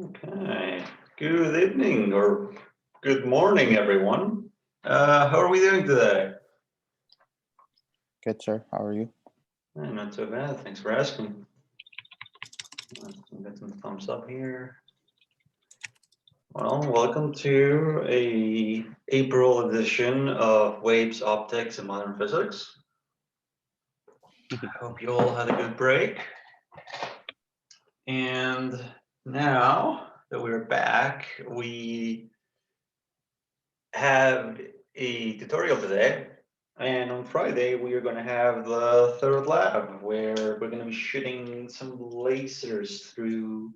Okay, good evening or good morning, everyone. How are we doing today? Good, sir. How are you? Not so bad, thanks for asking. Get some thumbs up here. Well, welcome to a April edition of Waves, Optics, and Modern Physics. I hope you all had a good break. And now that we're back, we have a tutorial today. And on Friday, we are going to have the third lab where we're going to be shooting some lasers through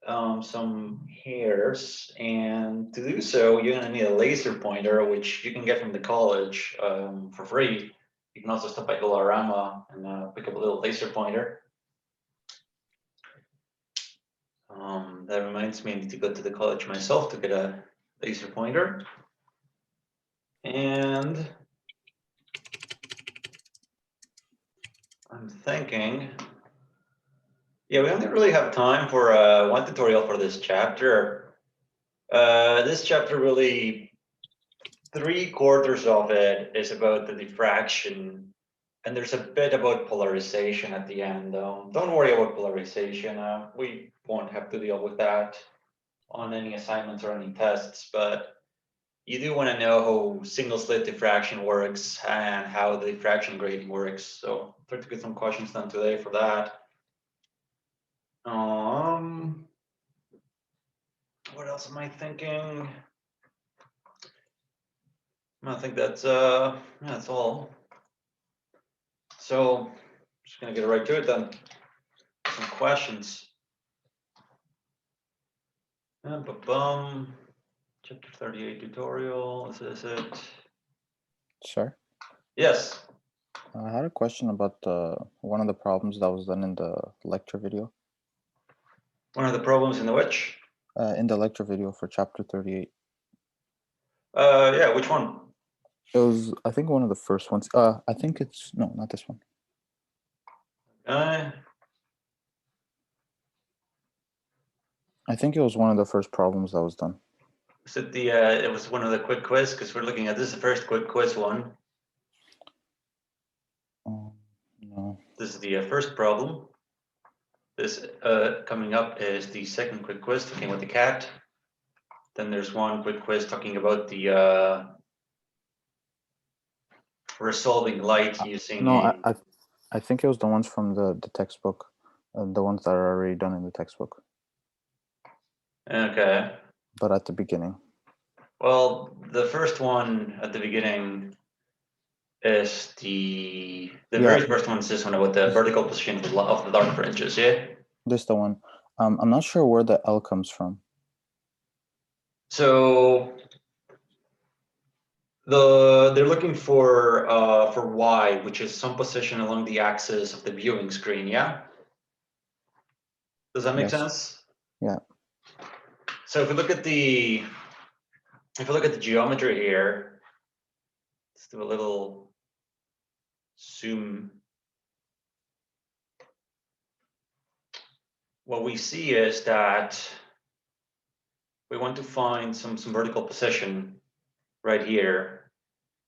some hairs. And to do so, you're going to need a laser pointer, which you can get from the college for free. You can also stop by Dollarama and pick up a little laser pointer. That reminds me, I need to go to the college myself to get a laser pointer. And I'm thinking, yeah, we only really have time for one tutorial for this chapter. This chapter really, 3/4 of it is about the diffraction, and there's a bit about polarization at the end. Don't worry about polarization. We won't have to deal with that on any assignments or any tests, but you do want to know how single slit diffraction works and how the diffraction grading works. So try to get some questions done today for that. What else am I thinking? I think that's all. So just gonna get right to it then. Some questions. Chapter 38 tutorial. Is this it? Sir? Yes. I had a question about one of the problems that was done in the lecture video. One of the problems in the which? In the lecture video for chapter 38. Yeah, which one? It was, I think, one of the first ones. I think it's, no, not this one. Uh, I think it was one of the first problems that was done. Was it the, it was one of the quick quiz, because we're looking at this is the first quick quiz one. No. This is the first problem. This coming up is the second quick quiz, talking about the cat. Then there's one quick quiz talking about the resolving light using No, I think it was the ones from the textbook, the ones that are already done in the textbook. Okay. But at the beginning. Well, the first one at the beginning is the very first one is this one about the vertical position of the dark fringes, yeah? This the one. I'm not sure where the L comes from. So they're looking for y, which is some position along the axis of the viewing screen, yeah? Does that make sense? Yeah. So if we look at the geometry here, let's do a little zoom. What we see is that we want to find some vertical position right here.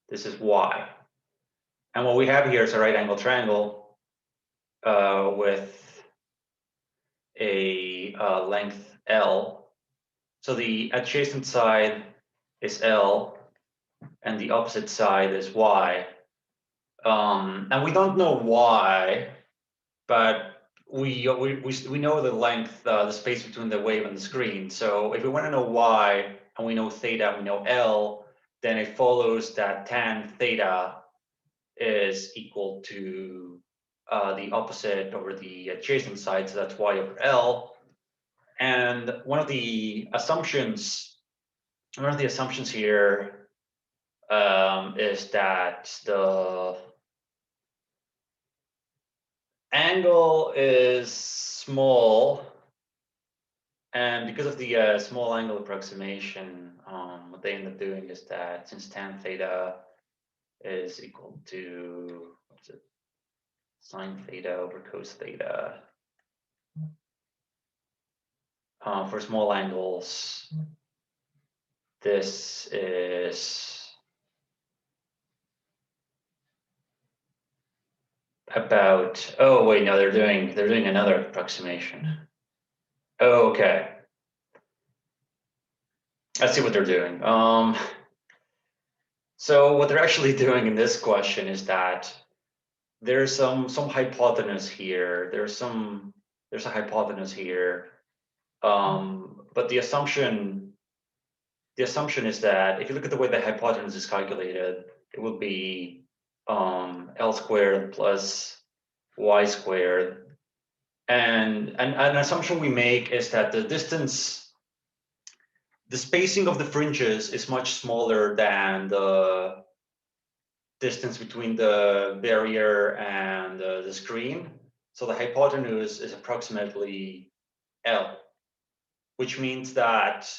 This is y. And what we have here is a right angle triangle with a length L. So the adjacent side is L and the opposite side is y. And we don't know why, but we know the length, the space between the wave and the screen. So if we want to know y and we know theta, we know L, then it follows that tan theta is equal to the opposite over the adjacent side, so that's y over L. And one of the assumptions here is that the angle is small, and because of the small angle approximation, what they end up doing is that since tan theta is equal to, what is it, sine theta over cos theta, For small angles, this is about, oh wait, no, they're doing another approximation. Oh, okay. I see what they're doing. So what they're actually doing in this question is that there's some hypotenuse here. There's a hypotenuse here. But the assumption is that if you look at the way the hypotenuse is calculated, it will be L squared plus Y squared. And an assumption we make is that the spacing of the fringes is much smaller than the distance between the barrier and the screen. So the hypotenuse is approximately L, which means that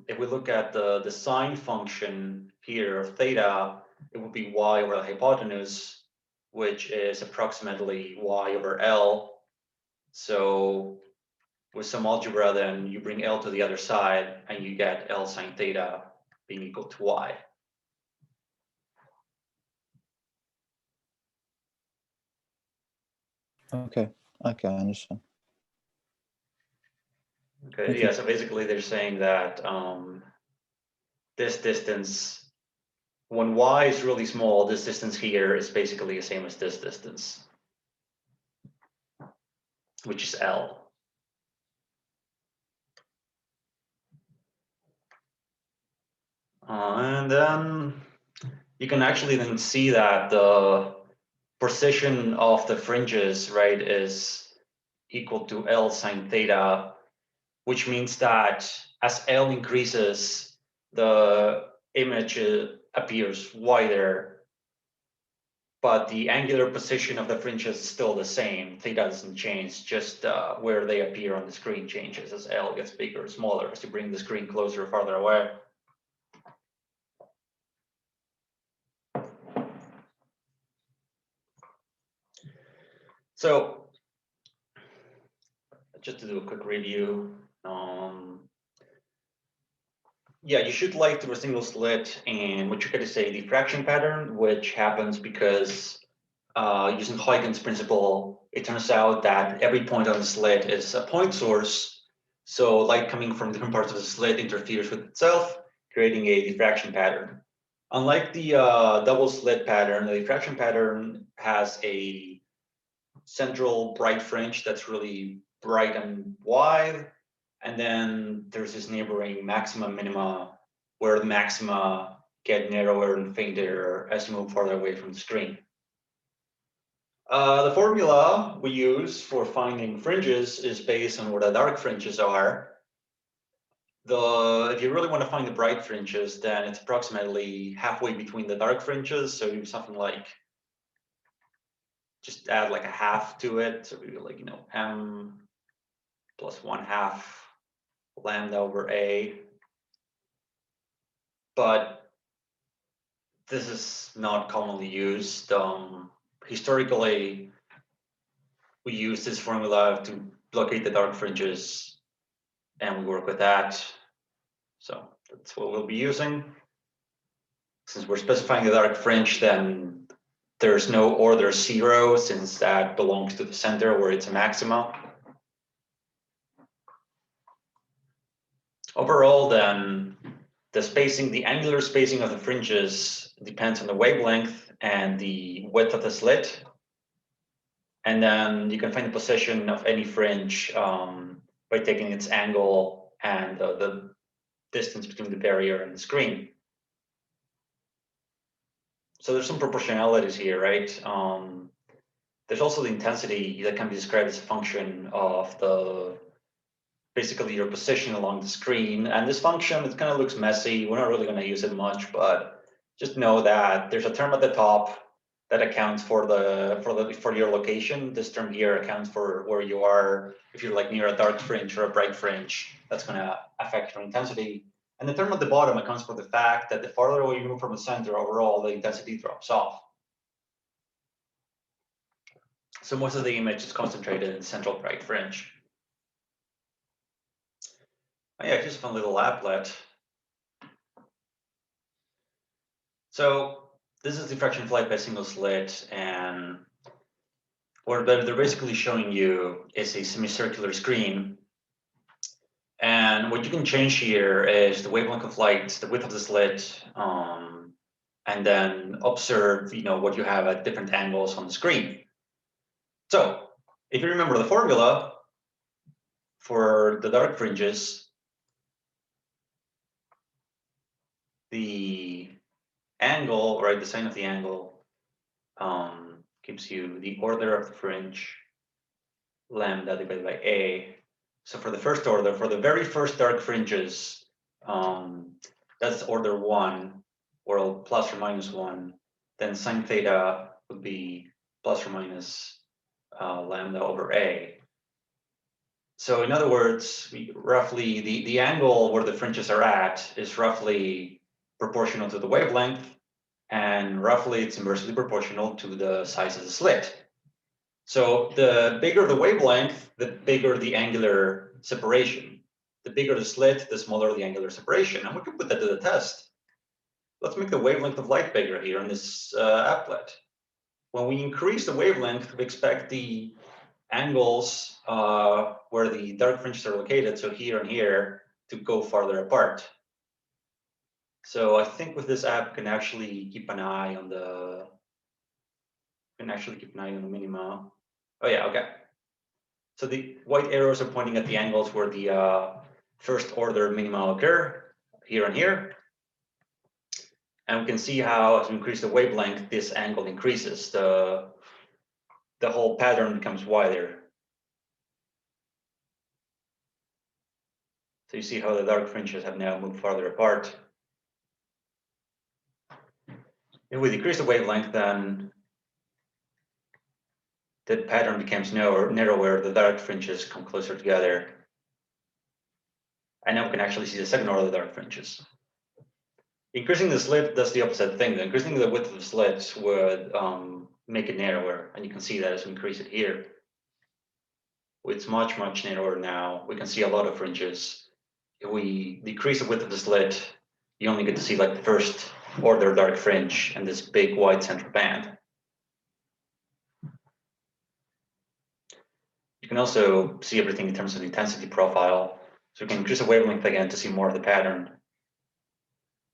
if we look at the sine function here of theta, it would be y over the hypotenuse, which is approximately y over L. So with some algebra, then you bring L to the other side and you get L sine theta being equal to y. Okay, I understand. Okay, Thank yeah, you. so basically they're saying that this distance, when y is really small, this distance here is basically the same as this distance, which is L. And then you can actually then see that the precision of the fringes, right, is equal to L sine theta, which means that as L increases, the image appears wider, but the angular position of the fringes is still the same. Theta doesn't change, just where they appear on the screen changes as L gets bigger or smaller as you bring the screen closer or farther away. So just to do a quick review, yeah, you should light through a single slit in what you could say diffraction pattern, which happens because using Huygens principle, it turns out that every point on the slit is a point source. So light coming from different parts of the slit interferes with itself, creating a diffraction pattern. Unlike the double slit pattern, the diffraction pattern has a central bright fringe that's really bright and wide. And then there's this neighboring maxima minima where the maxima get narrower and fainter as you move farther away from the screen. The formula we use for finding fringes is based on where the dark fringes are. If you really want to find the bright fringes, then it's approximately halfway between the dark fringes. So you do something like, just add like a half to it. So we do like, m plus 1/2 lambda over a. But this is not commonly used. Historically, we use this formula to locate the dark fringes, and we work with that. So that's what we'll be using. Since we're specifying the dark fringe, then there's no order 0, since that belongs to the center where it's a maxima. Overall, then, the angular spacing of the fringes depends on the wavelength and the width of the slit. And then you can find the position of any fringe by taking its angle and the distance between the barrier and the screen. So there's some proportionalities here, right? There's also the intensity that can be described as a function of basically your position along the screen. And this function, it kind of looks messy. We're not really going to use it much, but just know that there's a term at the top that accounts for your location. This term here accounts for where you are. If you're like near a dark fringe or a bright fringe, that's going to affect your intensity. And the term at the bottom accounts for the fact that the farther away you move from the center, overall, the intensity drops off. So most of the image is concentrated in the central bright fringe. Oh yeah, here's a fun little applet. So this is diffraction of light by single slit, and what they're basically showing you is a semicircular screen. And what you can change here is the wavelength of light, the width of the slit, and then observe, what you have at different angles on the screen. So if you remember the formula for the dark fringes, the angle, right, the sine of the angle gives you the order of the fringe, lambda divided by A. So for the first order, for the very first dark fringes, that's order 1, or plus or minus 1. Then sine theta would be plus or minus lambda over A. So in other words, roughly the angle where the fringes are at is roughly proportional to the wavelength, and roughly it's inversely proportional to the size of the slit. So the bigger the wavelength, the bigger the angular separation. The bigger the slit, the smaller the angular separation. And we can put that to the test. Let's make the wavelength of light bigger here in this applet. When we increase the wavelength, we expect the angles where the dark fringes are located, so here and here, to go farther apart. So I think with this app, you can actually keep an eye on the minima. Oh yeah, okay. So the white arrows are pointing at the angles where the first order minima occur, here and here. And we can see how, as we increase the wavelength, this angle increases. The whole pattern becomes wider. So you see how the dark fringes have now moved farther apart. If we decrease the wavelength, then the pattern becomes narrower, the dark fringes come closer together. And now we can actually see the second order dark fringes. Increasing the slit does the opposite thing. Increasing the width of the slits would make it narrower, and you can see that as we increase it here. It's much, much narrower now. We can see a lot of fringes. If we decrease the width of the slit, you only get to see like the first order dark fringe and this big wide central band. You can also see everything in terms of the intensity profile. So we can increase the wavelength again to see more of the pattern.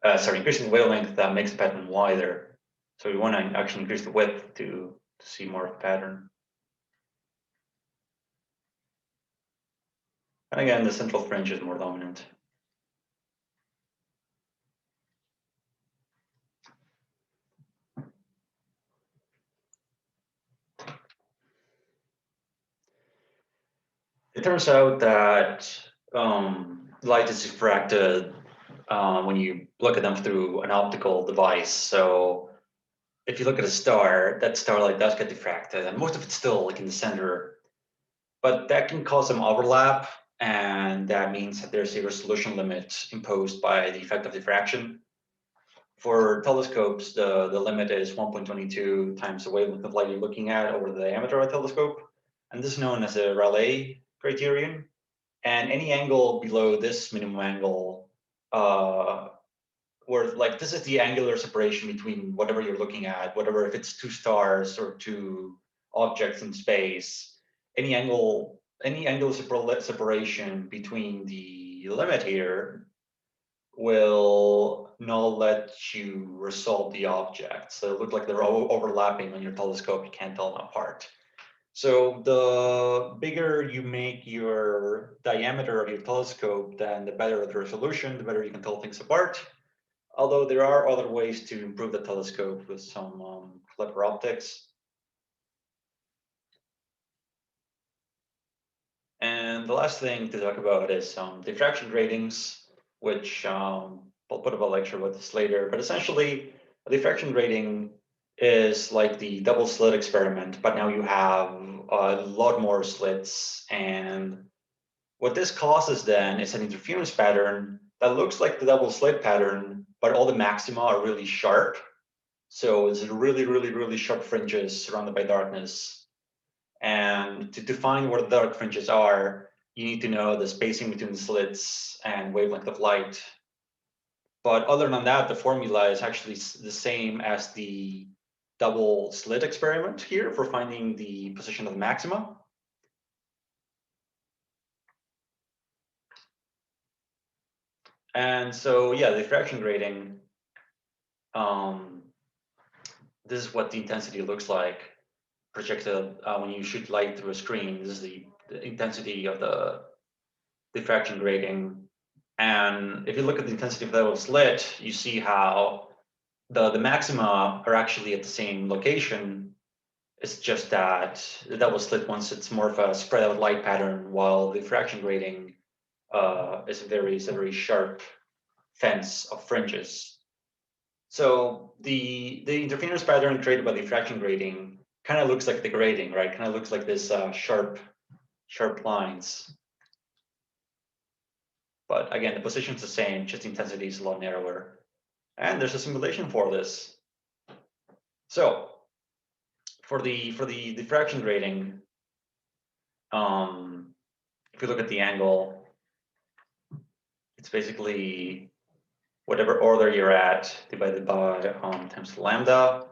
Increasing the wavelength makes the pattern wider. So we want to actually increase the width to see more of the pattern. And again, the central fringe is more dominant. It turns out that light is diffracted when you look at them through an optical device. So if you look at a star, that starlight does get diffracted, and most of it's still like in the center. But that can cause some overlap, and that means that there's a resolution limit imposed by the effect of diffraction. For telescopes, the limit is 1.22 times the wavelength of light you're looking at over the diameter of a telescope. And this is known as a Rayleigh criterion. And any angle below this minimum angle, where like this is the angular separation between whatever you're looking at, whatever, if it's two stars or two objects in space, any angular separation between the limit here will not let you resolve the objects. So it look like they're overlapping on your telescope. You can't tell them apart. So the bigger you make your diameter of your telescope, then the better the resolution, the better you can tell things apart. Although there are other ways to improve the telescope with some clever optics. And the last thing to talk about is diffraction gratings, which I'll put up a lecture with this later. But essentially, a diffraction grating is like the double slit experiment, but now you have a lot more slits. And what this causes then is an interference pattern that looks like the double slit pattern, but all the maxima are really sharp. So it's really, really, really sharp fringes surrounded by darkness. And to define where the dark fringes are, you need to know the spacing between the slits and wavelength of light. But other than that, the formula is actually the same as the double slit experiment here for finding the position of the maxima. And so, yeah, the diffraction grating, this is what the intensity looks like projected when you shoot light through a screen. This is the intensity of the diffraction grating. And if you look at the intensity of the double slit, you see how the maxima are actually at the same location. It's just that the double slit ones, it's more of a spread out light pattern, while the diffraction grating is a very sharp fence of fringes. So the interference pattern created by the diffraction grating kind of looks like the grating, right? Kind of looks like this sharp lines. But again, the position's the same, just the intensity is a lot narrower. And there's a simulation for this. So for the diffraction grating, if you look at the angle, it's basically whatever order you're at divided by times lambda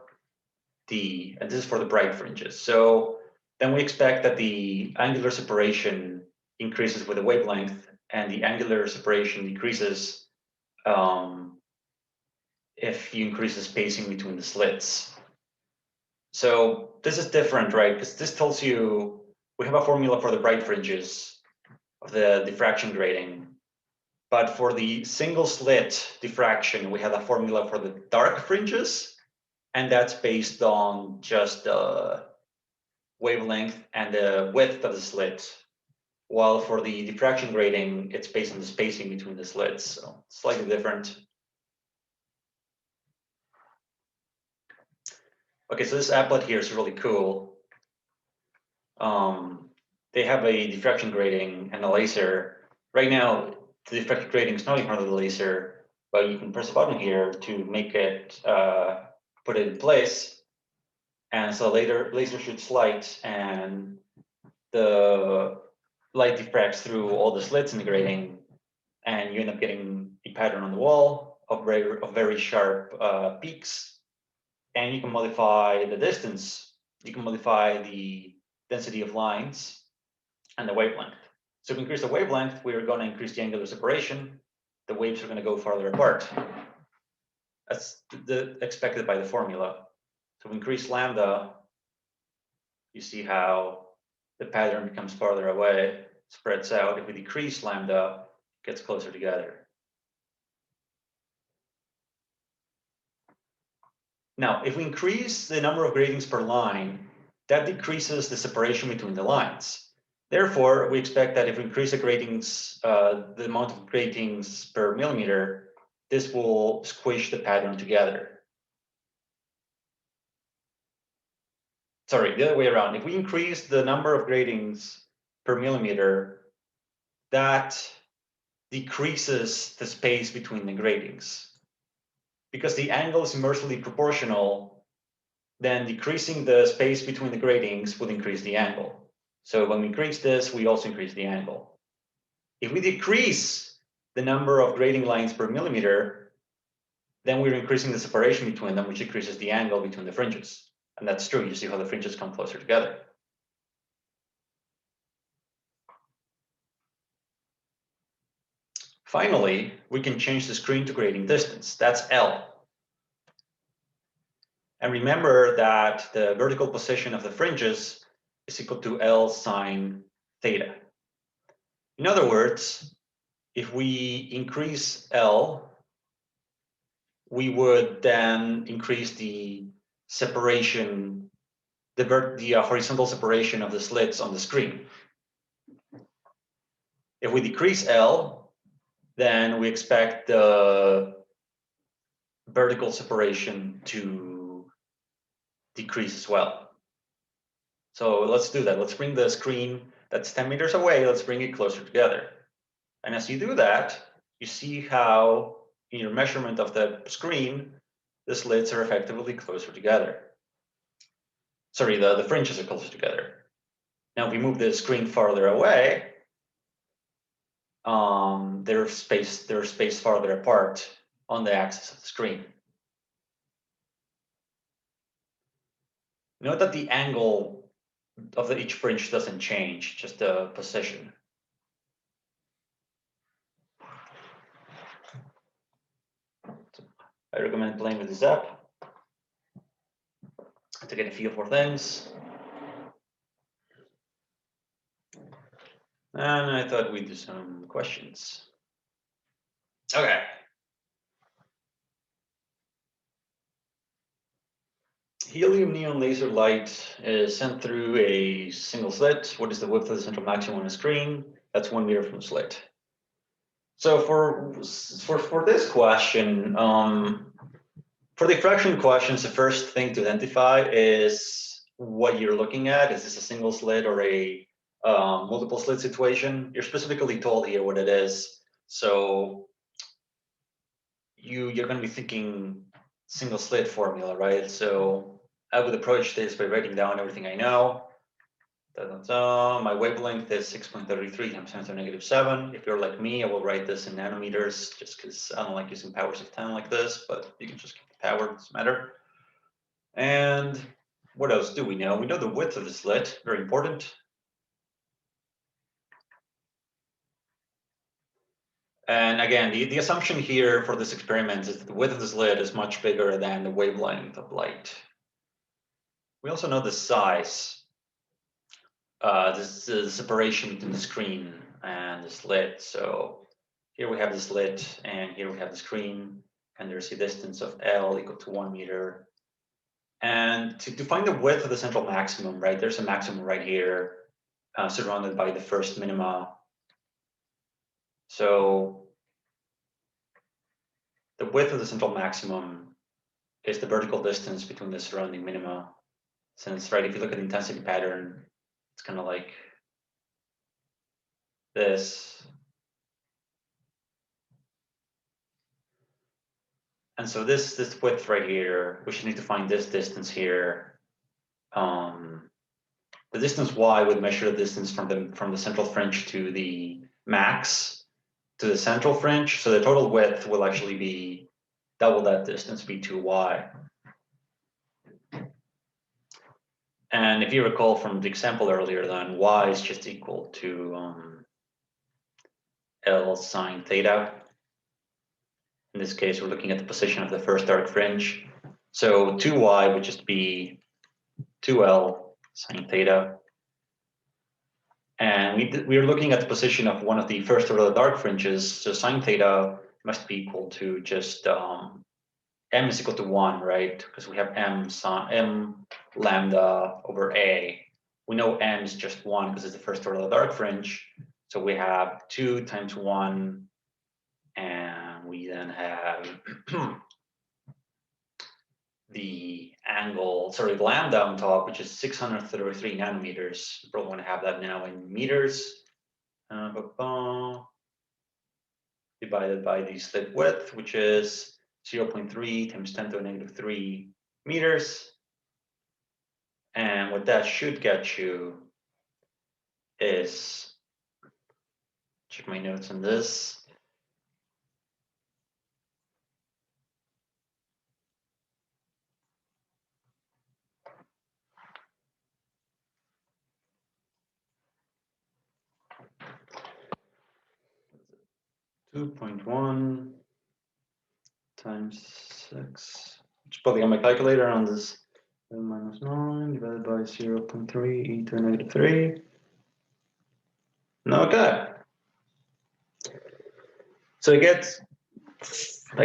d, and this is for the bright fringes. So then we expect that the angular separation increases with the wavelength, and the angular separation decreases if you increase the spacing between the slits. So this is different, right? Because this tells you we have a formula for the bright fringes of the diffraction grating, but for the single slit diffraction, we have a formula for the dark fringes, and that's based on just the wavelength and the width of the slit. While for the diffraction grating, it's based on the spacing between the slits, so slightly different. Okay, so this applet here is really cool. They have a diffraction grating and a laser. Right now, the diffraction grating is not in front of the laser, but you can press a button here to make it, put it in place. And so laser shoots light, and the light diffracts through all the slits in the grating, and you end up getting a pattern on the wall of very sharp peaks. And you can modify the distance. You can modify the density of lines and the wavelength. So if we increase the wavelength, we're going to increase the angular separation. The waves are going to go farther apart. That's expected by the formula. So if we increase lambda, you see how the pattern becomes farther away, spreads out. If we decrease lambda, it gets closer together. Now, if we increase the number of gratings per line, that decreases the separation between the lines. Therefore, we expect that if we increase the gratings, the amount of gratings per millimeter, this will squish the pattern together. Sorry, the other way around. If we increase the number of gratings per millimeter, that decreases the space between the gratings. Because the angle is inversely proportional, then decreasing the space between the gratings would increase the angle. So when we increase this, we also increase the angle. If we decrease the number of grating lines per millimeter, then we're increasing the separation between them, which decreases the angle between the fringes. And that's true. You see how the fringes come closer together. Finally, we can change the screen to grating distance. That's L. And remember that the vertical position of the fringes is equal to L sine theta. In other words, if we increase L, we would then increase the separation, the horizontal separation of the slits on the screen. If we decrease L, then we expect the vertical separation to decrease as well. So let's do that. Let's bring the screen that's 10 meters away, let's bring it closer together. And as you do that, you see how in your measurement of the screen, the slits are effectively closer together. Sorry, the fringes are closer together. Now, if we move the screen farther away, they're spaced farther apart on the axis of the screen. Note that the angle of each fringe doesn't change, just the position. I recommend playing with this app to get a feel for things. And I thought we'd do some questions. Okay. Helium neon laser light is sent through a single slit. What is the width of the central maximum on the screen? That's 1 meter from the slit. So for this question, for the diffraction questions, the first thing to identify is what you're looking at. Is this a single slit or a multiple slit situation? You're specifically told here what it is. So you're going to be thinking single slit formula, right? So I would approach this by writing down everything I know. My wavelength is 6.33 times 10 to the -7. If you're like me, I will write this in nanometers just because I don't like using powers of 10 like this, but you can just keep the power, it doesn't matter. And what else do we know? We know the width of the slit, very important. And again, the assumption here for this experiment is that the width of the slit is much bigger than the wavelength of light. We also know the size. This is the separation between the screen and the slit. So here we have the slit, and here we have the screen, and there's a distance of L equal to 1 meter. And to find the width of the central maximum, right, there's a maximum right here, surrounded by the first minima. So the width of the central maximum is the vertical distance between the surrounding minima. Since, right, if you look at the intensity pattern, it's kind of like this. And so this width right here, we should need to find this distance here. The distance y would measure the distance from the central fringe to the max to the central fringe. So the total width will actually be double that distance, be 2y. And if you recall from the example earlier, then y is just equal to L sine theta. In this case, we're looking at the position of the first dark fringe. So 2y would just be 2L sine theta. And we're looking at the position of one of the first order dark fringes. So sine theta must be equal to just m is equal to 1, right? Because we have m lambda over a. We know m is just 1 because it's the first order dark fringe. So we have 2 times 1, and we then have the angle, sorry, lambda on top, which is 633 nanometers. You probably want to have that now in meters. Divided by the slit width, which is 0.3 times 10 to the -3 meters. And what that should get you is, check my notes on this. (2.1 times 6), which probably on my calculator on this, -9 divided by 0.3 e to the -3. Okay. So I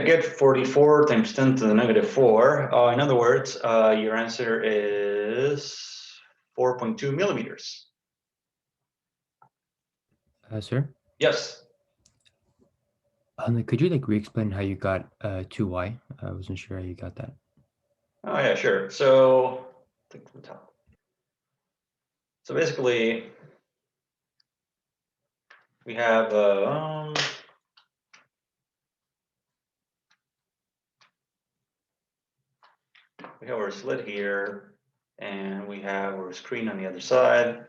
get 44 times 10 to the -4. In other words, your answer is 4.2 millimeters. Sir? Yes. Could you re-explain how you got 2y? I wasn't sure how you got that. Oh yeah, sure. So take from the top. So basically, we have our slit here, and we have our screen on the other side.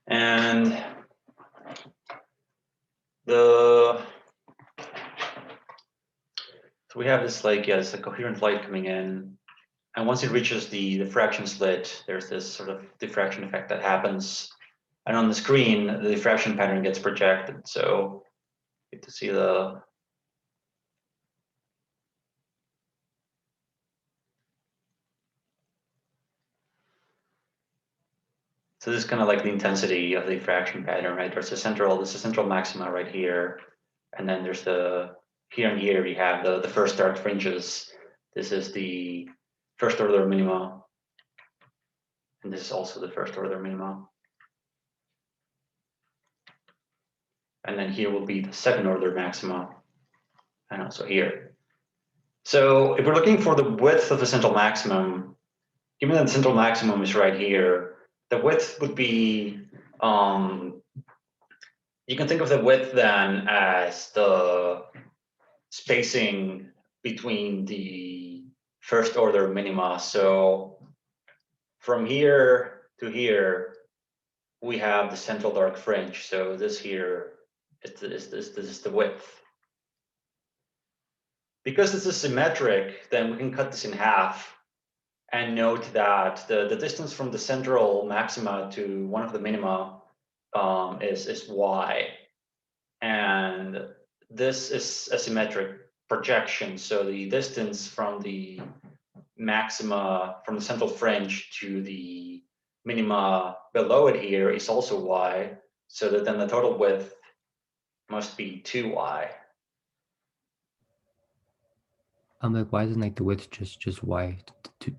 And So we have this like, yeah, it's a coherent light coming in. And once it reaches the diffraction slit, there's this sort of diffraction effect that happens. And on the screen, the diffraction pattern gets projected. So you get to see the. So this is kind of like the intensity of the diffraction pattern, right? There's this is central maxima right here. And then there's the, here and here, we have the first dark fringes. This is the first order minima. And this is also the first order minima. And then here will be the second order maxima. And also here. So if we're looking for the width of the central maximum, given that the central maximum is right here, the width would be, you can think of the width then as the spacing between the first order minima. So from here to here, we have the central dark fringe. So this here is the width. Because this is symmetric, then we can cut this in half and note that the distance from the central maxima to one of the minima is y. And this is a symmetric projection. So the distance from the maxima, from the central fringe to the minima below it here is also y. So that then the total width must be 2y. I'm like, why isn't like the width just y to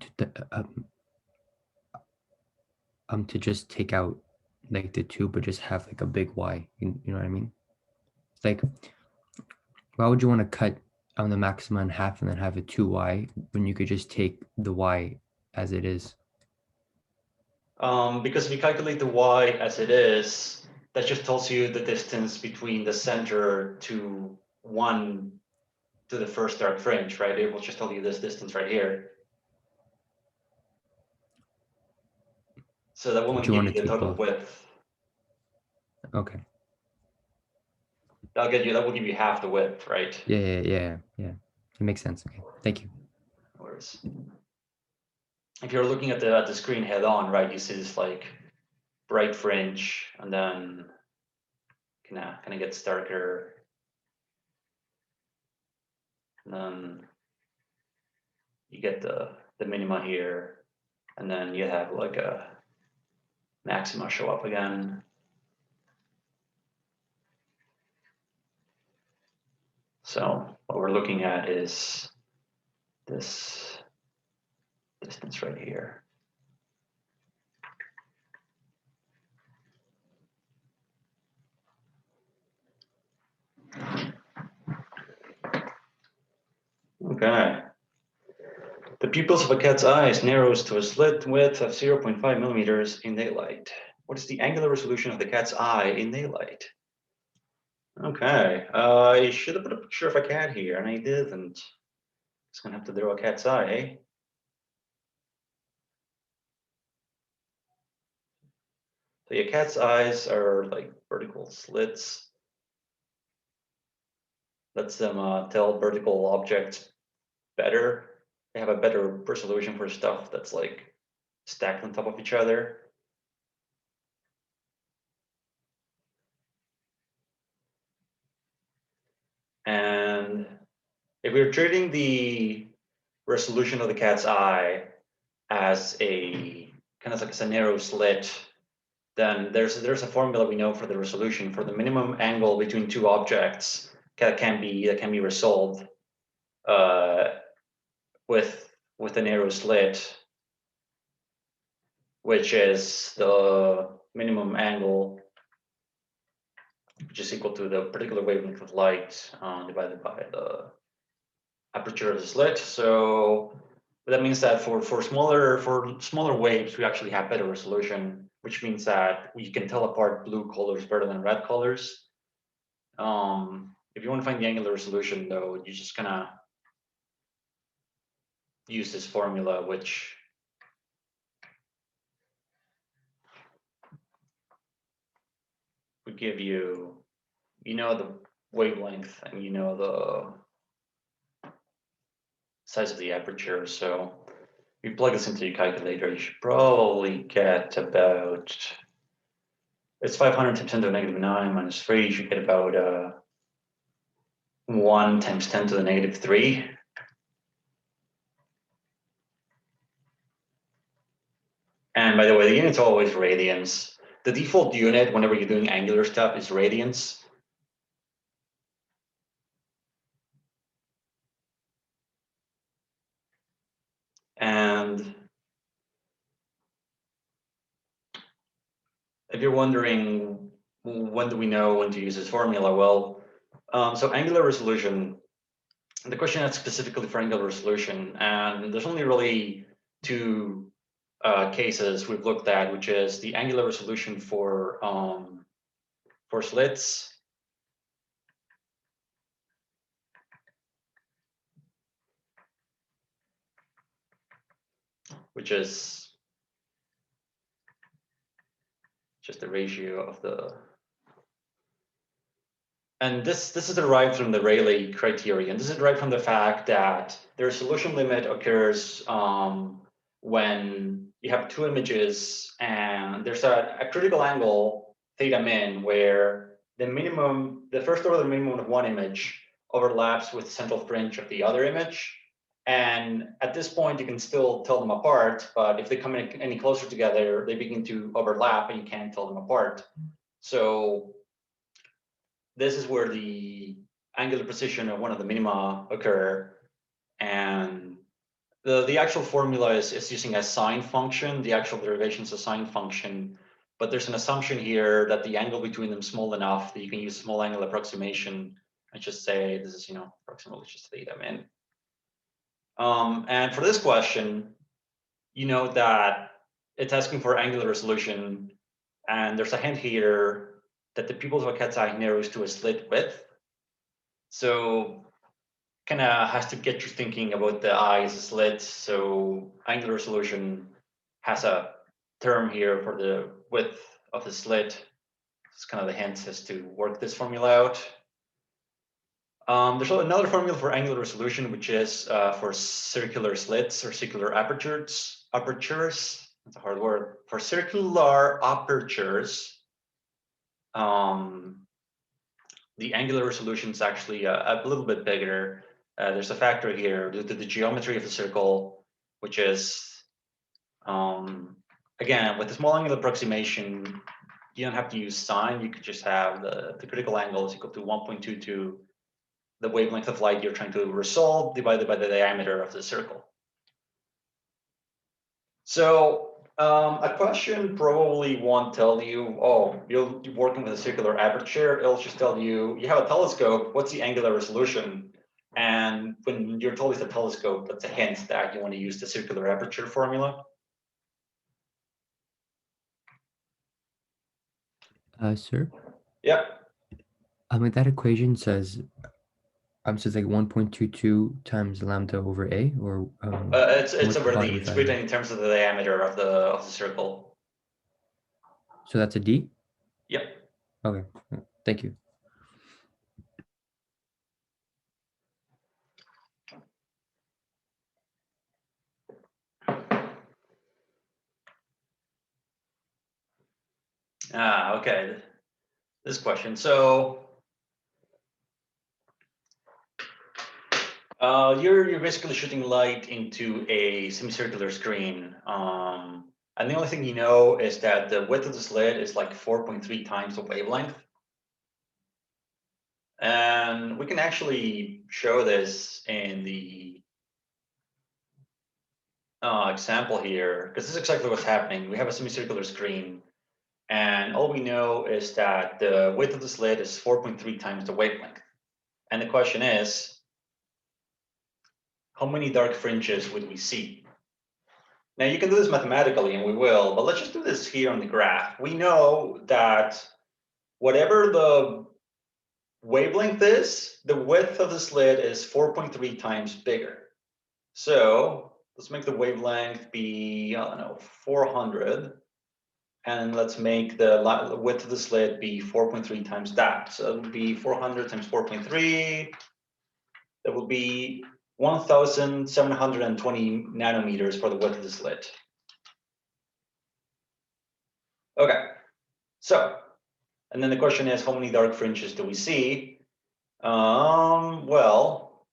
just take out like the 2, but just have like a big y? You know what I mean? It's like, why would you want to cut the maxima in half and then have a 2y when you could just take the y as it is? Because if you calculate the y as it is, that just tells you the distance between the center to the first dark fringe, right? It will just tell you this distance right here. So that won't give you the total width. Okay. That will give you half the width, right? Yeah. It makes sense. Okay, thank you. Whereas if you're looking at the screen head on, right, you see this like bright fringe, and then kind of gets darker, and then you get the minima here, and then you have like a maxima show up again. So what we're looking at is this distance right here. Okay. The pupils of a cat's eyes narrows to a slit width of 0.5 millimeters in daylight. What is the angular resolution of the cat's eye in daylight? Okay, I should have put a picture of a cat here, and I didn't. Just gonna have to draw a cat's eye, eh? So your cat's eyes are like vertical slits. Lets them tell vertical objects better. They have a better resolution for stuff that's like stacked on top of each other. And if we're treating the resolution of the cat's eye as a kind of like a narrow slit, then there's a formula we know for the resolution for the minimum angle between two objects that can be resolved with a narrow slit, which is the minimum angle, which is equal to the particular wavelength of light divided by the aperture of the slit. So that means that for smaller waves, we actually have better resolution, which means that we can tell apart blue colors better than red colors. If you want to find the angular resolution, though, you just gonna use this formula, which would give you you know the wavelength and you know the size of the aperture. So if you plug this into your calculator, you should probably get about, it's 500 times 10 to the negative 9 minus 3, you should get about 1 times 10 to the negative 3. And by the way, the unit's always radians. The default unit, whenever you're doing angular stuff, is radians. And if you're wondering, when do we know when to use this formula? Well, so angular resolution, the question is specifically for angular resolution, and there's only really two cases we've looked at, which is the angular resolution for slits, which is just the ratio of the, and this is derived from the Rayleigh criterion. This is derived from the fact that their solution limit occurs when you have two images and there's a critical angle theta min where the minimum, the first order minimum of one image overlaps with the central fringe of the other image. And at this point, you can still tell them apart, but if they come any closer together, they begin to overlap and you can't tell them apart. So this is where the angular position of one of the minima occur. And the actual formula is using a sine function. The actual derivation is a sine function, but there's an assumption here that the angle between them is small enough that you can use small angle approximation and just say this is, approximately just theta min. And for this question, you know that it's asking for angular resolution, and there's a hint here that the pupils of a cat's eye narrows to a slit width. So kind of has to get you thinking about the eye as a slit. So angular resolution has a term here for the width of the slit. It's kind of the hint as to work this formula out. There's another formula for angular resolution, which is for circular slits or circular apertures. That's a hard word. For circular apertures, the angular resolution is actually a little bit bigger. There's a factor here due to the geometry of the circle, which is, again, with the small angle approximation, you don't have to use sine. You could just have the critical angle is equal to 1.22 the wavelength of light you're trying to resolve divided by the diameter of the circle. So a question probably won't tell you, oh, you're working with a circular aperture. It'll just tell you, you have a telescope, what's the angular resolution? And when you're told it's a telescope, that's a hint that you want to use the circular aperture formula. Sir? Yeah. Like that equation says, so it's like 1.22 times lambda over a, or it's what's over the d. It's written in terms of the diameter of the circle. So that's a d? Yep. Okay, thank you. Okay. This question. So you're basically shooting light into a semicircular screen. And the only thing you know is that the width of the slit is like 4.3 times the wavelength. And we can actually show this in the example here, because this is exactly what's happening. We have a semicircular screen, and all we know is that the width of the slit is 4.3 times the wavelength. And the question is, how many dark fringes would we see? Now you can do this mathematically, and we will, but let's just do this here on the graph. We know that whatever the wavelength is, the width of the slit is 4.3 times bigger. So let's make the wavelength be, I don't know, 400. And let's make the width of the slit be 4.3 times that. So it would be 400 times 4.3. That would be 1,720 nanometers for the width of the slit. Okay, so, and then the question is, how many dark fringes do we see? Well,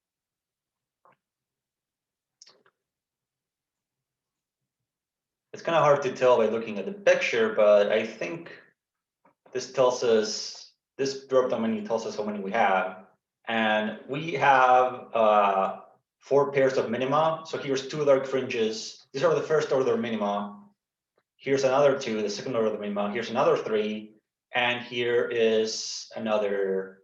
it's kind of hard to tell by looking at the picture, but I think this tells us, this drop-down menu tells us how many we have. And we have 4 pairs of minima. So here's 2 dark fringes. These are the first order minima. Here's another 2, the second order minima. Here's another 3. And here is another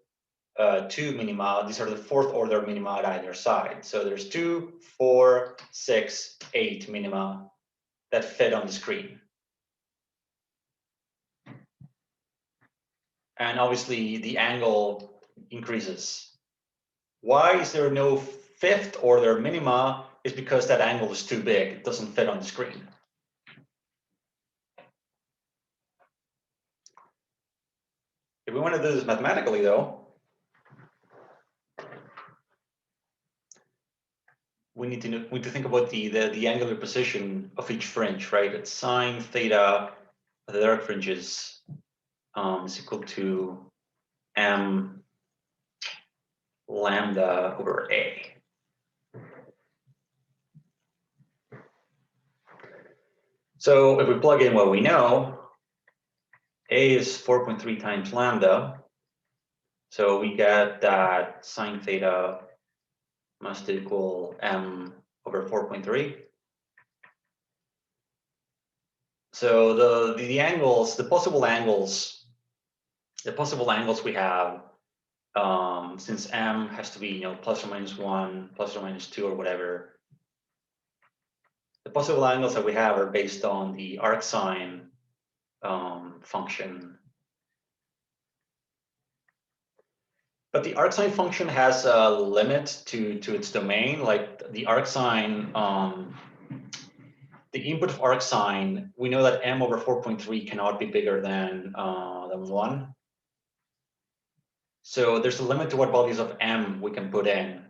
2 minima. These are the fourth order minima at either side. So there's 2, 4, 6, 8 minima that fit on the screen. And obviously the angle increases. Why is there no fifth order minima? Is because that angle is too big. It doesn't fit on the screen. If we want to do this mathematically, though, we need to think about the angular position of each fringe, right? It's sine theta of the dark fringes is equal to m lambda over a. So if we plug in what we know, a is 4.3 times lambda. So we get that sine theta must equal m over 4.3. So the angles, the possible angles we have, since m has to be plus or minus 1, plus or minus 2, or whatever, the possible angles that we have are based on the arcsine function. But the arcsine function has a limit to its domain. Like the arcsine, the input of arcsine, we know that m over 4.3 cannot be bigger than 1. So there's a limit to what values of m we can put in.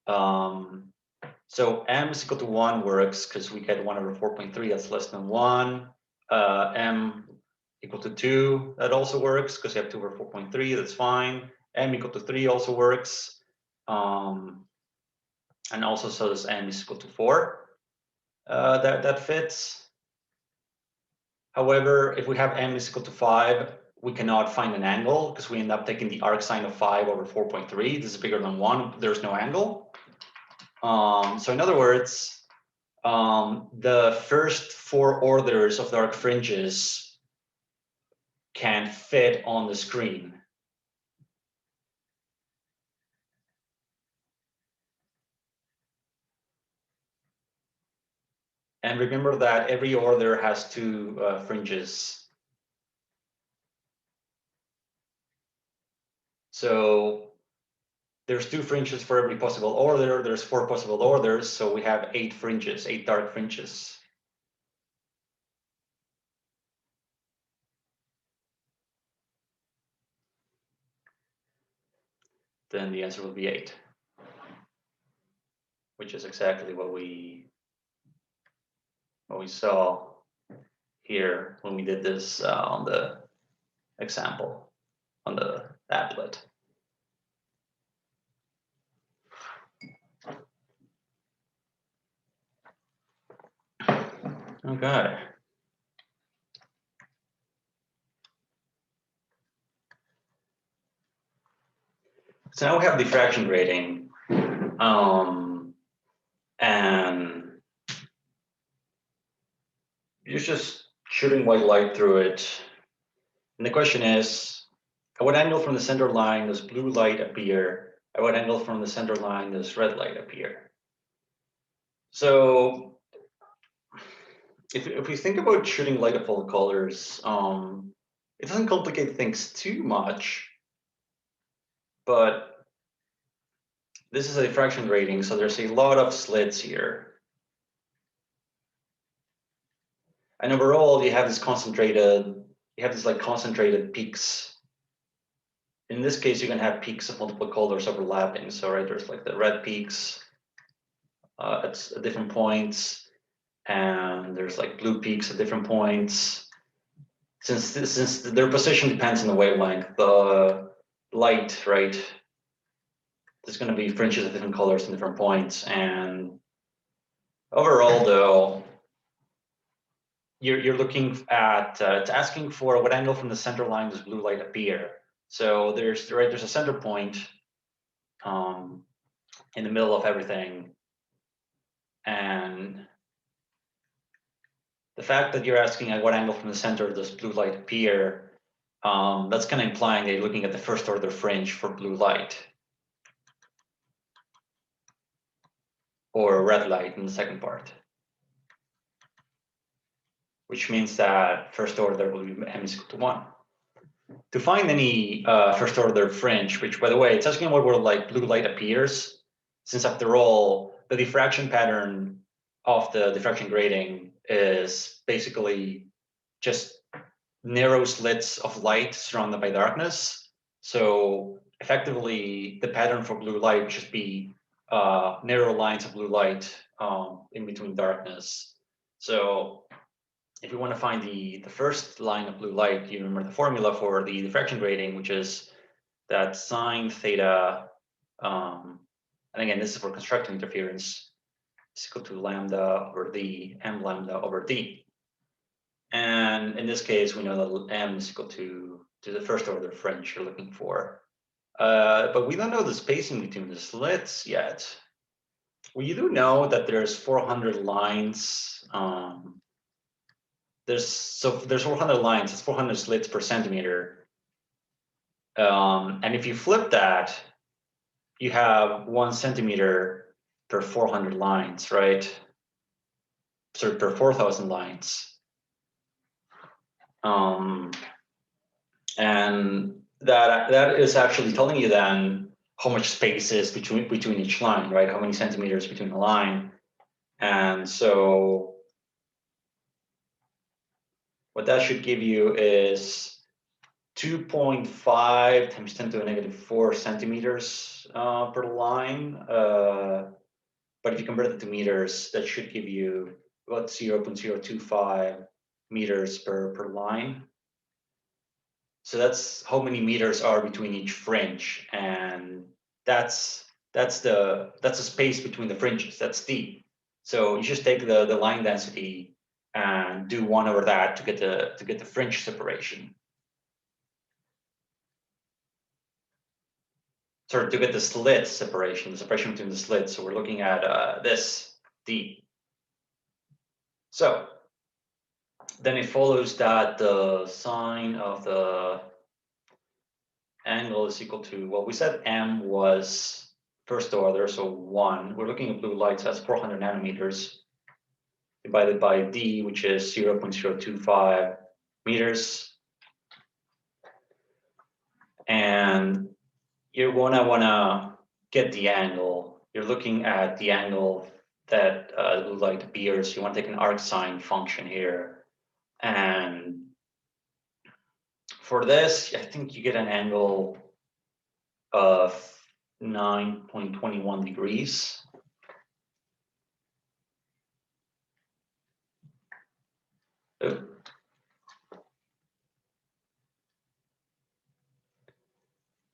So m is equal to 1 works because we get 1 over 4.3, that's less than 1. M equal to 2, that also works because you have 2 over 4.3, that's fine. M equal to 3 also works. And also so does m is equal to 4. That fits. However, if we have m is equal to 5, we cannot find an angle because we end up taking the arcsine of 5 over 4.3. This is bigger than 1, there's no angle. So in other words, the first 4 orders of dark fringes can fit on the screen. And remember that every order has 2 fringes. So there's 2 fringes for every possible order. There's 4 possible orders. So we have 8 fringes, 8 dark fringes. Then the answer will be 8, which is exactly what we saw here when we did this on the example, on the applet. Okay. So now we have diffraction grating, and you're just shooting white light through it. And the question is, at what angle from the center line does blue light appear? At what angle from the center line does red light appear? So if we think about shooting light of all colors, it doesn't complicate things too much, but this is a diffraction grating, so there's a lot of slits here. And overall, you have this concentrated, concentrated peaks. In this case, you can have peaks of multiple colors overlapping. So right, there's like the red peaks at different points, and there's like blue peaks at different points. Since their position depends on the wavelength, the light, right? There's going to be fringes of different colors in different points, and overall, though, you're looking at it's asking for what angle from the center line does blue light appear. So there's a center point in the middle of everything, and the fact that you're asking at what angle from the center does blue light appear, that's kind of implying that you're looking at the first order fringe for blue light, or red light in the second part, which means that first order will be m is equal to 1. To find any first order fringe, which by the way, it's asking what where like blue light appears, since after all, the diffraction pattern of the diffraction grating is basically just narrow slits of light surrounded by darkness. So effectively, the pattern for blue light would just be narrow lines of blue light in between darkness. So if you want to find the first line of blue light, you remember the formula for the diffraction grating, which is that sine theta, and again, this is for constructing interference, is equal to lambda over d, m lambda over d. And in this case, we know that m is equal to the first order fringe you're looking for. But we don't know the spacing between the slits yet. We do know that there's 400 lines. There's 400 lines, it's 400 slits per centimeter. And if you flip that, you have 1 centimeter per 400 lines, right? So per 4,000 lines. And that is actually telling you then how much space is between each line, right? How many centimeters between a line. And so what that should give you is 2.5 times 10 to the negative 4 centimeters per line. But if you convert it to meters, that should give you about 0.025 meters per line. So that's how many meters are between each fringe, and that's the space between the fringes. That's d. So you just take the line density and do 1 over that to get the fringe separation. Sorry, to get the slit separation, the separation between the slits. So we're looking at this d. So then it follows that the sine of the angle is equal to, well, we said m was first order, so 1. We're looking at blue light, so that's 400 nanometers divided by d, which is 0.025 meters. And you're gonna wanna get the angle. You're looking at the angle that the blue light appears. You want to take an arcsine function here. And for this, I think you get an angle of 9.21 degrees.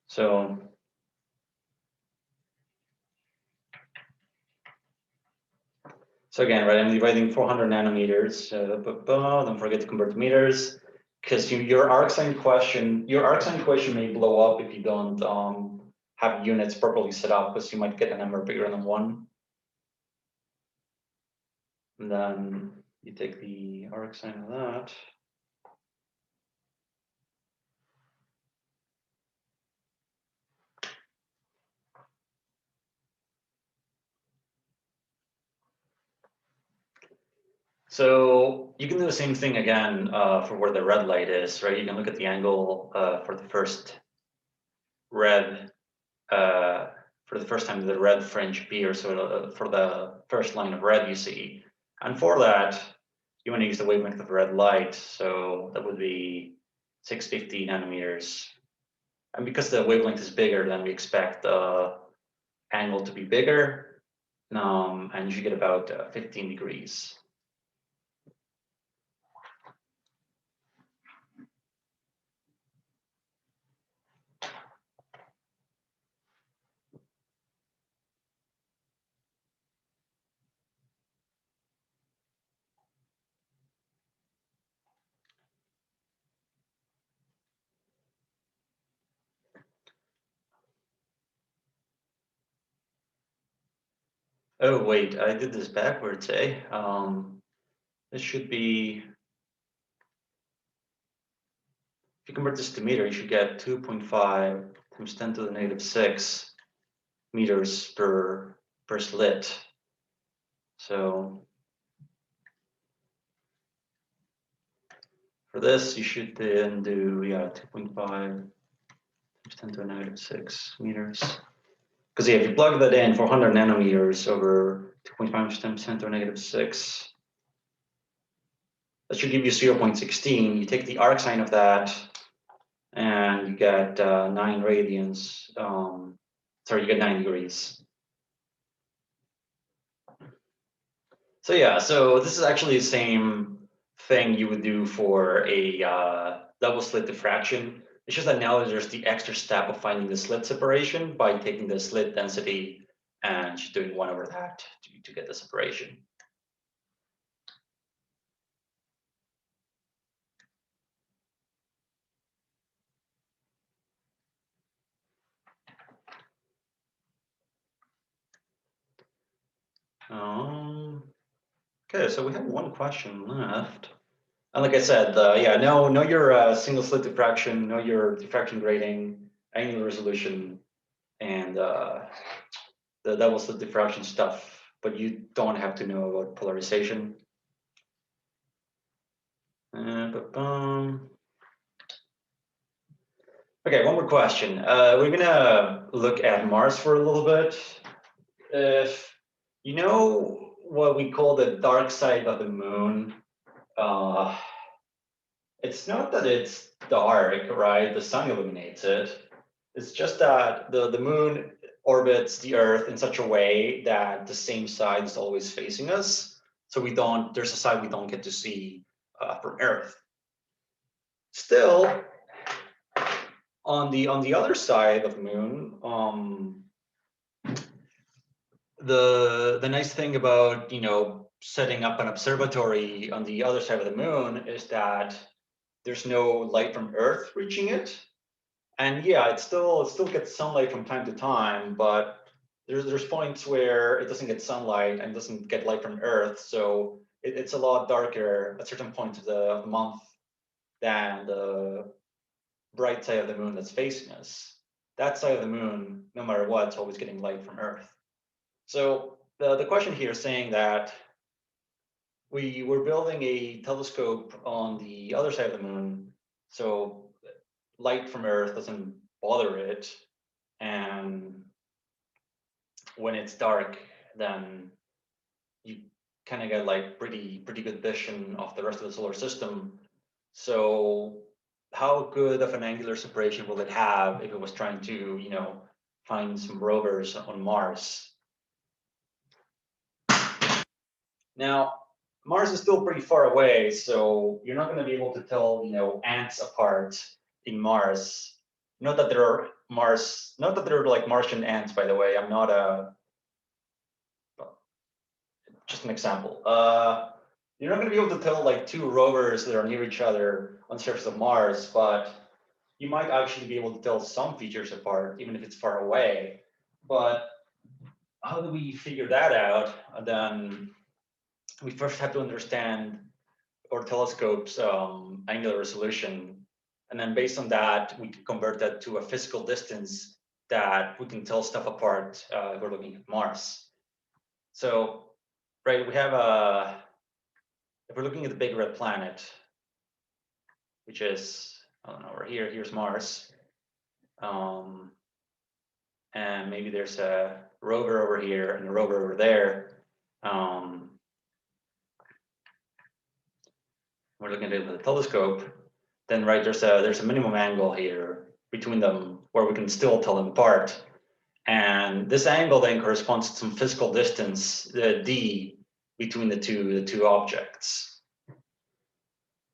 So again, right, I'm dividing 400 nanometers. Don't forget to convert to meters, because your arcsine question may blow up if you don't have units properly set up, because you might get a number bigger than 1. And then you take the arcsine of that. So you can do the same thing again for where the red light is, right? You can look at the angle for the first red, for the first time the red fringe appears, so for the first line of red you see. And for that, you want to use the wavelength of red light, so that would be 650 nanometers. And because the wavelength is bigger, then we expect the angle to be bigger, and you should get about 15 degrees. Oh, wait, I did this backwards, eh? This should be, if you convert this to meter, you should get 2.5 times 10 to the negative 6 meters per slit. So for this, you should then do, yeah, 2.5 times 10 to the negative 6 meters. Because yeah, if you plug that in for 100 nanometers over 2.5 times 10 to the negative 6, that should give you 0.16. You take the arc sine of that, and you get 9 radians. Sorry, you get 9 degrees. So yeah, so this is actually the same thing you would do for a double slit diffraction. It's just that now there's the extra step of finding the slit separation by taking the slit density and just doing 1 over that to get the separation. Okay, so we have 1 question left. And like I said, yeah, know your single slit diffraction, know your diffraction grading, angular resolution, and the double slit diffraction stuff, but you don't have to know about polarization. Okay, 1 more question. We're gonna look at Mars for a little bit. If you know what we call the dark side of the moon, it's not that it's dark, right? The sun illuminates it. It's just that the moon orbits the Earth in such a way that the same side is always facing us. So there's a side we don't get to see from Earth. Still, on the other side of the moon, the nice thing about setting up an observatory on the other side of the moon is that there's no light from Earth reaching it. And yeah, it still gets sunlight from time to time, but there's points where it doesn't get sunlight and doesn't get light from Earth, so it's a lot darker at certain points of the month than the bright side of the moon that's facing us. That side of the moon, no matter what, it's always getting light from Earth. So the question here is saying that we were building a telescope on the other side of the moon, so light from Earth doesn't bother it, and when it's dark, then you kind of get like pretty good vision of the rest of the solar system. So how good of an angular separation will it have if it was trying to find some rovers on Mars? Now, Mars is still pretty far away, so you're not going to be able to tell ants apart in Mars. Not that there are like Martian ants, by the way. I'm not just an example. You're not going to be able to tell like 2 rovers that are near each other on the surface of Mars, but you might actually be able to tell some features apart, even if it's far away. But how do we figure that out? Then we first have to understand our telescope's angular resolution. And then based on that, we can convert that to a physical distance that we can tell stuff apart if we're looking at Mars. So, right, we have if we're looking at the big red planet, which is, I don't know, we're here, here's Mars. And maybe there's a rover over here and a rover over there. we're looking at it with a telescope, then right, there's a minimum angle here between them where we can still tell them apart. And this angle then corresponds to some physical distance, d, between the two objects.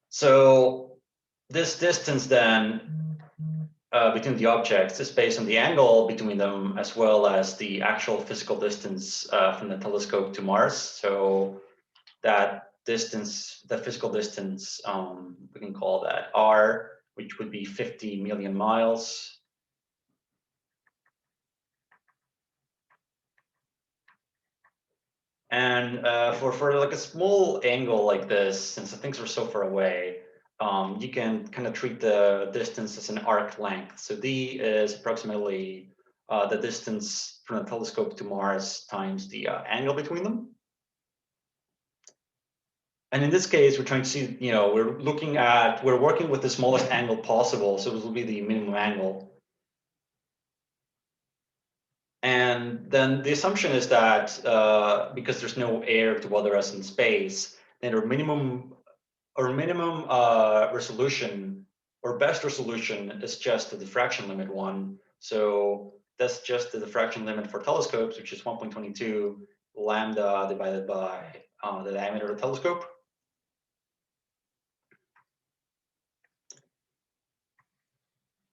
So this distance then between the objects is based on the angle between them as well as the actual physical distance from the telescope to Mars. So that distance, the physical distance, we can call that r, which would be 50 million miles. And for like a small angle like this, since the things are so far away, you can kind of treat the distance as an arc length. So d is approximately the distance from the telescope to Mars times the angle between them. And in this case, we're trying to see, we're working with the smallest angle possible. So this will be the minimum angle. And then the assumption is that because there's no air to bother us in space, then our minimum resolution or best resolution is just the diffraction limit one. So that's just the diffraction limit for telescopes, which is 1.22 lambda divided by the diameter of the telescope.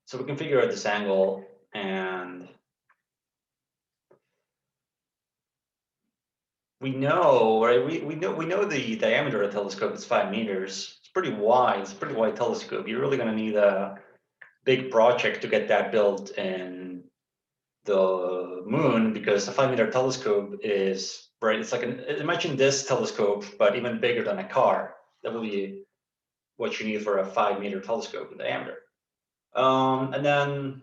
So we can figure out this angle, and we know, right? We know the diameter of the telescope is 5 meters. It's pretty wide. It's a pretty wide telescope. You're really going to need a big project to get that built in the moon, because a 5-meter telescope is right. It's like imagine this telescope, but even bigger than a car. That would be what you need for a 5-meter telescope in diameter. And then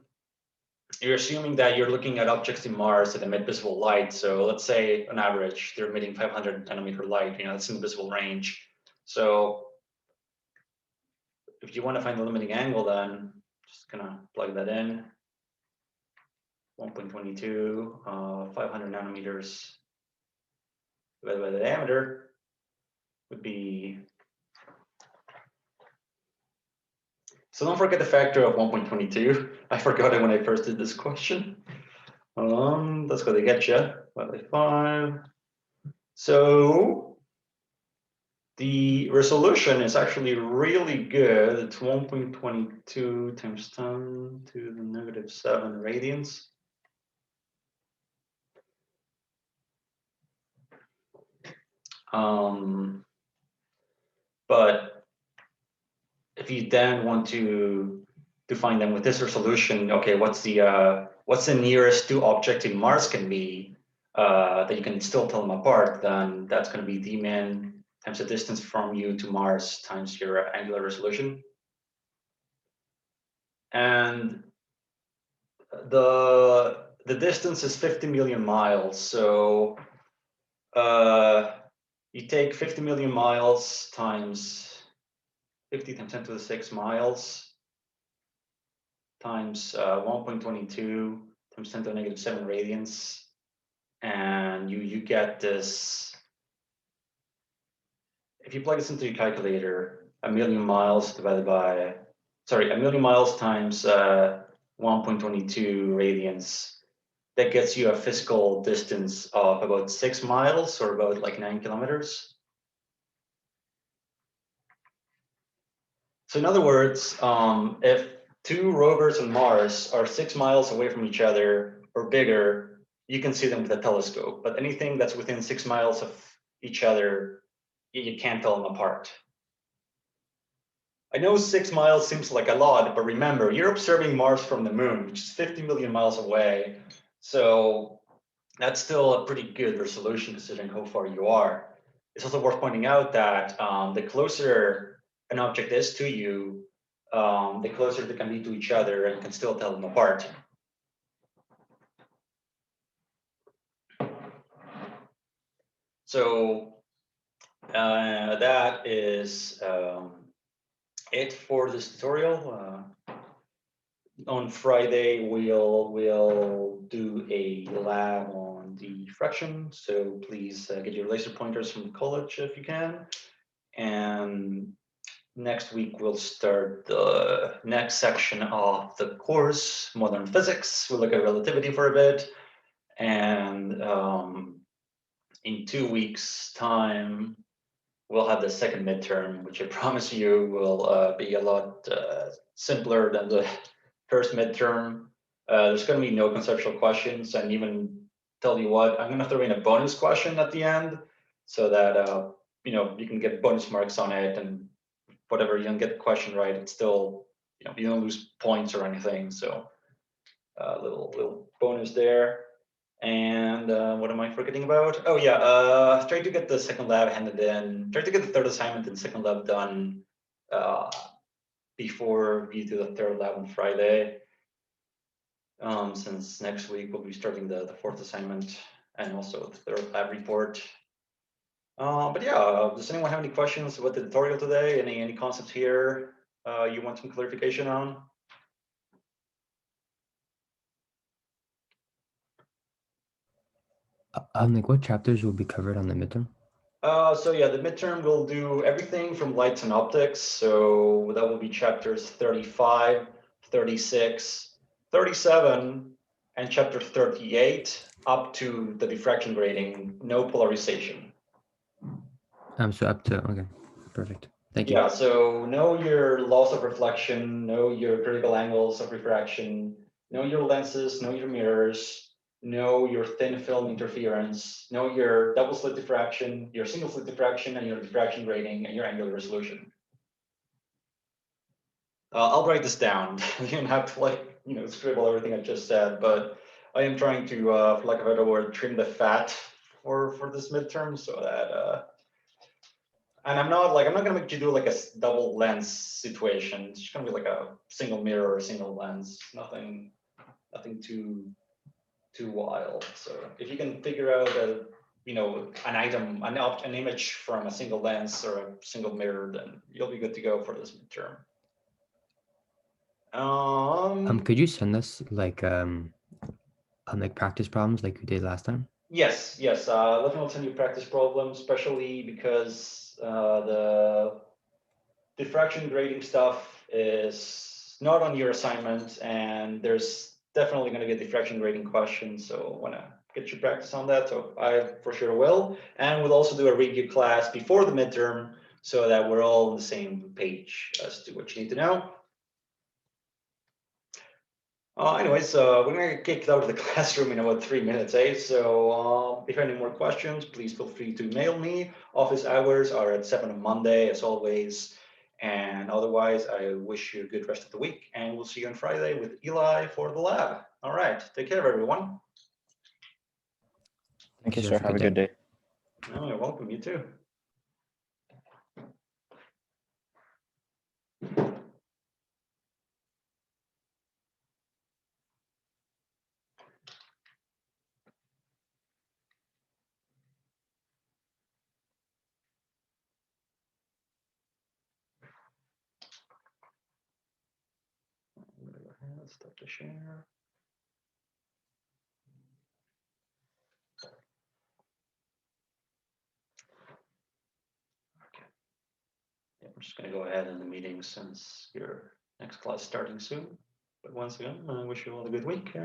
you're assuming that you're looking at objects in Mars that emit visible light. So let's say on average, they're emitting 500 nanometer light, that's in the visible range. So if you want to find the limiting angle, then just gonna plug that in. 1.22, 500 nanometers divided by the diameter would be. So don't forget the factor of 1.22. I forgot it when I first did this question. That's going to get you. 5. So the resolution is actually really good. It's 1.22 times 10 to the negative 7 radians. But if you then want to define them with this resolution, okay, what's the nearest two objects in Mars can be that you can still tell them apart? Then that's going to be d min times the distance from you to Mars times your angular resolution. And the distance is 50 million miles. So you take 50 million miles times 50 times 10 to the 6 miles times 1.22 times 10 to the negative 7 radians, and you get this. If you plug this into your calculator, a million miles times 1.22 radians, that gets you a physical distance of about 6 miles, or about like 9 kilometers. So in other words, if two rovers on Mars are 6 miles away from each other or bigger, you can see them with a telescope. But anything that's within 6 miles of each other, you can't tell them apart. I know 6 miles seems like a lot, but remember, you're observing Mars from the moon, which is 50 million miles away. So that's still a pretty good resolution considering how far you are. It's also worth pointing out that the closer an object is to you, the closer they can be to each other, and you can still tell them apart. So that is it for this tutorial. On Friday, we'll do a lab on diffraction. So please get your laser pointers from college if you can. And next week we'll start the next section of the course, modern physics. We'll look at relativity for a bit, and in 2 weeks' time, we'll have the second midterm, which I promise you will be a lot simpler than the first midterm. There's going to be no conceptual questions, and even tell you what, I'm going to throw in a bonus question at the end, so that you can get bonus marks on it, and whatever you don't get the question right, it's still you don't lose points or anything. So little bonus there. And what am I forgetting about? Oh yeah, try to get the second lab handed in. Try to get the third assignment and second lab done before we do the third lab on Friday. Since next week we'll be starting the fourth assignment and also the third lab report. But yeah, does anyone have any questions about the tutorial today? Any concepts here you want some clarification on? Like what chapters will be covered on the midterm? So yeah, the midterm will do everything from lights and optics. So that will be chapters 35, 36, 37, and chapter 38 up to the diffraction grading, no polarization. So up to, okay, perfect. Thank you. Yeah, so know your laws of reflection, know your critical angles of refraction, know your lenses, know your mirrors, know your thin film interference, know your double slit diffraction, your single slit diffraction, and your diffraction grading, and your angular resolution. I'll write this down. You don't have to scribble everything I just said, but I am trying to, for lack of a better word, trim the fat for this midterm, so that and I'm not gonna make you do like a double lens situation. It's just gonna be like a single mirror or single lens. Nothing too wild. So if you can figure out an item, an image from a single lens or a single mirror, then you'll be good to go for this midterm. Could you send us like practice problems like you did last time? Yes. Let me send you practice problems, especially because the diffraction grading stuff is not on your assignment, and there's definitely going to be a diffraction grading question. So I want to get you practice on that. So I for sure will. And we'll also do a review class before the midterm so that we're all on the same page as to what you need to know. Anyways, we're gonna get kicked out of the classroom in about 3 minutes, eh? So if you have any more questions, please feel free to mail me. Office hours are at 7 on Monday, as always. And otherwise, I wish you a good rest of the week, and we'll see you on Friday with Eli for the lab. All right, take care, everyone. Thank you, sir. Have a good day. Oh, you're welcome. You too. Stop the share. Okay. Yeah, I'm just going to go ahead in the meeting since your next class is starting soon. But once again, I wish you all a good week.